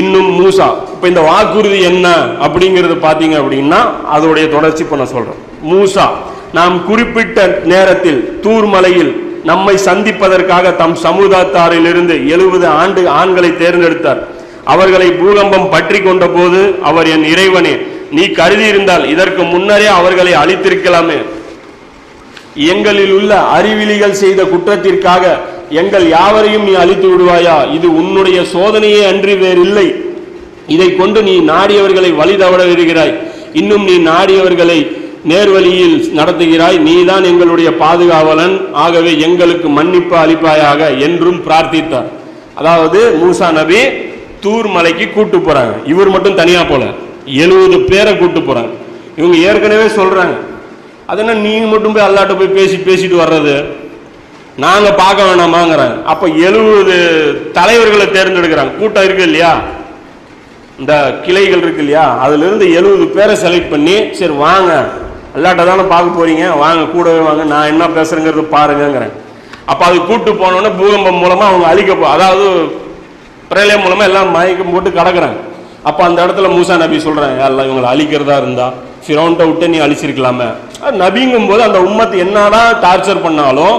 இன்னும் மூசா. இப்ப இந்த வாக்குறுதி என்ன அப்படிங்கிறது பாத்தீங்க அப்படின்னா அதோடைய தொடர்ச்சி இப்ப நான் சொல்றேன். மூசா நாம் குறிப்பிட்ட நேரத்தில் தூர் மலையில் நம்மை சந்திப்பதற்காக தம் சமுதாயத்தாரிலிருந்து 70 ஆண்களை தேர்ந்தெடுத்தார். அவர்களை பூகம்பம் பற்றி கொண்ட போது அவர், என் இறைவனே, நீ கருதி இருந்தால் இதற்கு முன்னரே அவர்களை அழித்திருக்கலாமே. எங்களில் உள்ள அறிவிலிகள் செய்த குற்றத்திற்காக எங்கள் யாவரையும் நீ அழித்து விடுவாயா? இது உன்னுடைய சோதனையே அன்றி வேறில்லை. இதை கொண்டு நீ நாடியவர்களை வழி தவற வருகிறாய். இன்னும் நீ நாடியவர்களை நேர்வழியில் நடத்துகிறாய். நீதான் எங்களுடைய பாதுகாவலன். ஆகவே எங்களுக்கு மன்னிப்பு அளிப்பாயாக என்றும் பிரார்த்தித்தார். அதாவது மூசா நபி தூர் மலைக்கு கூட்டு போறாங்க. இவர் மட்டும் தனியா போல, 70 பேரை கூட்டு போறாங்க. இவங்க ஏற்கனவே சொல்றாங்க, அதென்ன நீங்க மட்டும் போய் அல்லாட்ட போய் பேசிட்டு வர்றது, நாங்க பார்க்க வேணாமாங்கிறாங்க. அப்ப 70 தலைவர்களை தேர்ந்தெடுக்கிறாங்க. கூட்டம் இருக்கு இல்லையா, இந்த கிளைகள் இருக்கு இல்லையா, அதுல இருந்து 70 பேரை செலக்ட் பண்ணி, சரி வாங்க அல்லாட்ட தானே பார்க்க போறீங்க, வாங்க கூடவே வாங்க, நான் என்ன பேசுறேங்கிறது பாருங்கிறேன். அப்ப அது கூட்டு போனோன்னா பூகம்பம் மூலமா அவங்க அதாவது பிரளயம் மூலமா எல்லாம் மயக்கம் போட்டு கிடக்குறாங்க. அப்ப அந்த இடத்துல மூசா நபி சொல்றாங்க, எல்லாம் இவங்களை அழிக்கிறதா இருந்தா ஃபிரௌன்ட்ட விட்டு நீ அழிச்சிருக்கலாமே. நபிங்கும் போது அந்த உம்மத்தை என்னதான் டார்ச்சர் பண்ணாலும்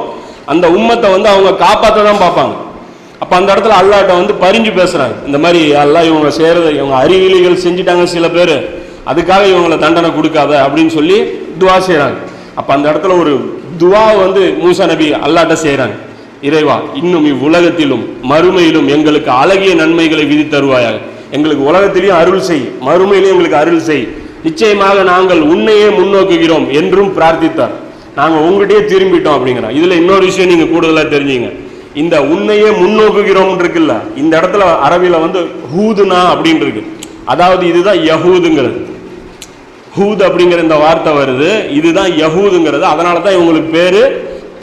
அந்த உம்மத்தை அவங்க காப்பாற்ற தான் பார்ப்பாங்க. அப்ப அந்த இடத்துல அல்லாட்ட பரிஞ்சு பேசுறாங்க, இந்த மாதிரி அல்லாஹ் இவங்க செய்யறது, இவங்க அறிவிலிகள் செஞ்சுட்டாங்க சில பேர், அதுக்காக இவங்களை தண்டனை கொடுக்காத அப்படின்னு சொல்லி துவா செய்யறாங்க. அப்ப அந்த இடத்துல ஒரு துவா மூசா நபி அல்லாட்ட செய்யறாங்க, இறைவா, இன்னும் இவ்வுலகத்திலும் மறுமையிலும் எங்களுக்கு அழகிய நன்மைகளை விதி தருவாயாக. எங்களுக்கு உலகத்திலையும் அருள் செய், மறுமையிலும் எங்களுக்கு அருள் செய். நிச்சயமாக நாங்கள் உன்னையே முன்னோக்குகிறோம் என்றும் பிரார்த்தித்தார். நாங்கள் உங்ககிட்டயே திரும்பிட்டோம் அப்படிங்கிறோம். இதுல இன்னொரு விஷயம் நீங்க கூடுதலா தெரிஞ்சுங்க. இந்த உன்னையே முன்னோக்குகிறோம் இருக்குல்ல, இந்த இடத்துல அரபில ஹூதுனா அப்படின்னு இருக்கு. அதாவது இதுதான் யஹூதுங்கிறது. ஹூத் அப்படிங்கிற இந்த வார்த்தை வருது, இதுதான் யஹூதுங்கிறது. அதனால தான் இவங்களுக்கு பேரு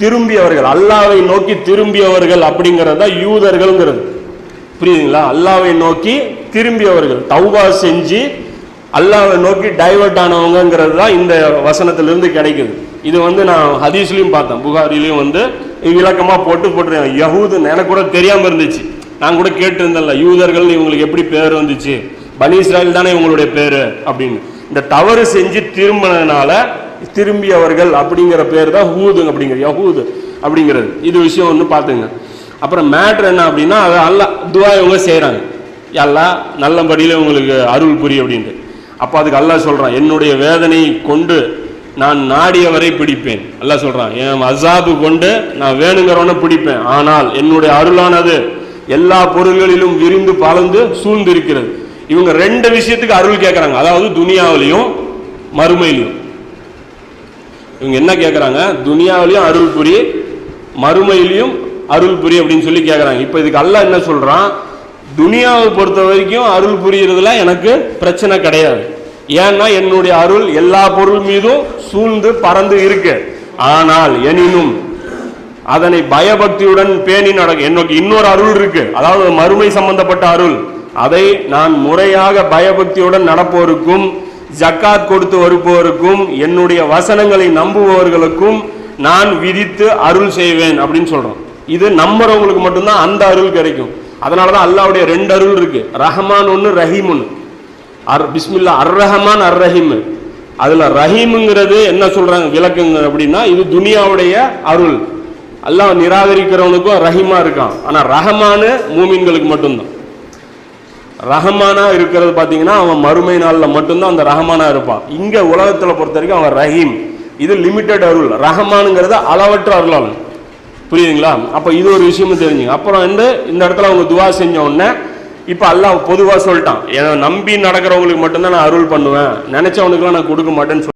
திரும்பியவர்கள், அல்லாவை நோக்கி திரும்பியவர்கள் அப்படிங்கிறத யூதர்கள்ங்கிறது. புரியுதுங்களா? அல்லாவை நோக்கி திரும்பியவர்கள், தௌபா செஞ்சு அல்லாவை நோக்கி டைவர்ட் ஆனவங்கிறது தான் இந்த வசனத்திலிருந்து கிடைக்குது. இது நான் ஹதீஸ்லயும் பார்த்தேன், புகாரிலையும் விளக்கமா போட்டுருக்கேன். யஹூதுன்னு எனக்கு கூட தெரியாம இருந்துச்சு, நான் கூட கேட்டு இருந்தேன்ல, யூதர்கள் இவங்களுக்கு எப்படி பேர் வந்துச்சு, பனி இஸ்ராயேல் தானே இவங்களுடைய பேரு அப்படின்னு. இந்த தவறு செஞ்சு திரும்பினதுனால திரும்பியவர்கள் அப்படிங்கிற பேர் தான் ஹூது அப்படிங்கிற யஹூது அப்படிங்கிறது. இது விஷயம் பார்த்துங்க. அப்புறம் மேட்ரு என்ன அப்படின்னா, அதை அல்லா துவா இவங்க செய்யறாங்க, அல்லாஹ் நல்லபடியில உங்களுக்கு அருள் புரி அப்படின்ட்டு. அப்ப அதுக்கு அல்லாஹ் சொல்றான், என்னுடைய வேதனை கொண்டு நான் நாடியவரை பிடிப்பேன். அல்லாஹ் சொல்றான், என் அஸாபு கொண்டு நான் வேணுங்கிறவனை பிடிப்பேன். ஆனால் என்னுடைய அருளானது எல்லா பொருள்களிலும் விரிந்து பலந்து சூழ்ந்து இருக்கிறது. இவங்க 2 விஷயத்துக்கு அருள் கேட்கறாங்க, அதாவது துனியாவிலையும் மறுமையிலையும். இவங்க என்ன கேட்கறாங்க, துனியாவிலையும் அருள் புரி, மறுமையிலையும் அருள் புரி அப்படின்னு சொல்லி கேட்கறாங்க. இப்ப இதுக்கு அல்லாஹ் என்ன சொல்றான், துனியாவை பொறுத்த வரைக்கும் அருள் புரியறதுல எனக்கு பிரச்சனை கிடையாது. ஏன்னா என்னுடைய அருள் எல்லா பொருள் மீதும் சூழ்ந்து பறந்து இருக்கு. ஆனால் எனினும் அதனை பயபக்தியுடன் பேணி நடக்கும். எனக்கு இன்னொரு அருள் இருக்கு, அதாவது மறுமை சம்பந்தப்பட்ட அருள். அதை நான் முறையாக பயபக்தியுடன் நடப்போருக்கும், ஜக்காத் கொடுத்து வருபவருக்கும், என்னுடைய வசனங்களை நம்புபவர்களுக்கும் நான் விதித்து அருள் செய்வேன் அப்படின்னு சொல்றோம். இது நம்புறவங்களுக்கு மட்டும்தான் அந்த அருள் கிடைக்கும். அதனாலதான் அல்லாஹ்வுடைய 2 அருள் இருக்கு, ரஹ்மான் ஒன்னு, ரஹீம் ஒன்னு. பிஸ்மில்லா அர் ரஹ்மான் அர் ரஹீம். அதுல ரஹீம்ங்கிறது என்ன சொல்றாங்க விளக்குங்க அப்படின்னா, இது துனியாவுடைய அருள். அல்லாஹ் நிராகரிக்கிறவனுக்கும் ரஹீமா இருக்கான். ஆனா ரஹ்மானு மூமின்களுக்கு மட்டும்தான். ரஹ்மானா இருக்கிறது பாத்தீங்கன்னா அவன் மறுமை நாள்ல மட்டும்தான் அந்த ரஹ்மானா இருப்பான். இங்க உலகத்துல பொறுத்த வரைக்கும் அவன் ரஹீம். இது லிமிட்டட் அருள். ரஹ்மானுங்கிறது அளவற்ற அருளாளன். புரியுதுங்களா? அப்ப இது ஒரு விஷயமும் தெரிஞ்சுங்க. அப்புறம் இந்த இடத்துல அவங்க துவா செஞ்ச உடனே இப்ப அல்லாஹ் பொதுவா சொல்லிட்டான், நம்பி நடக்கிறவங்களுக்கு மட்டும்தான் நான் அருள் பண்ணுவேன், நினைச்சவனுக்குலாம் நான் கொடுக்க மாட்டேன்னு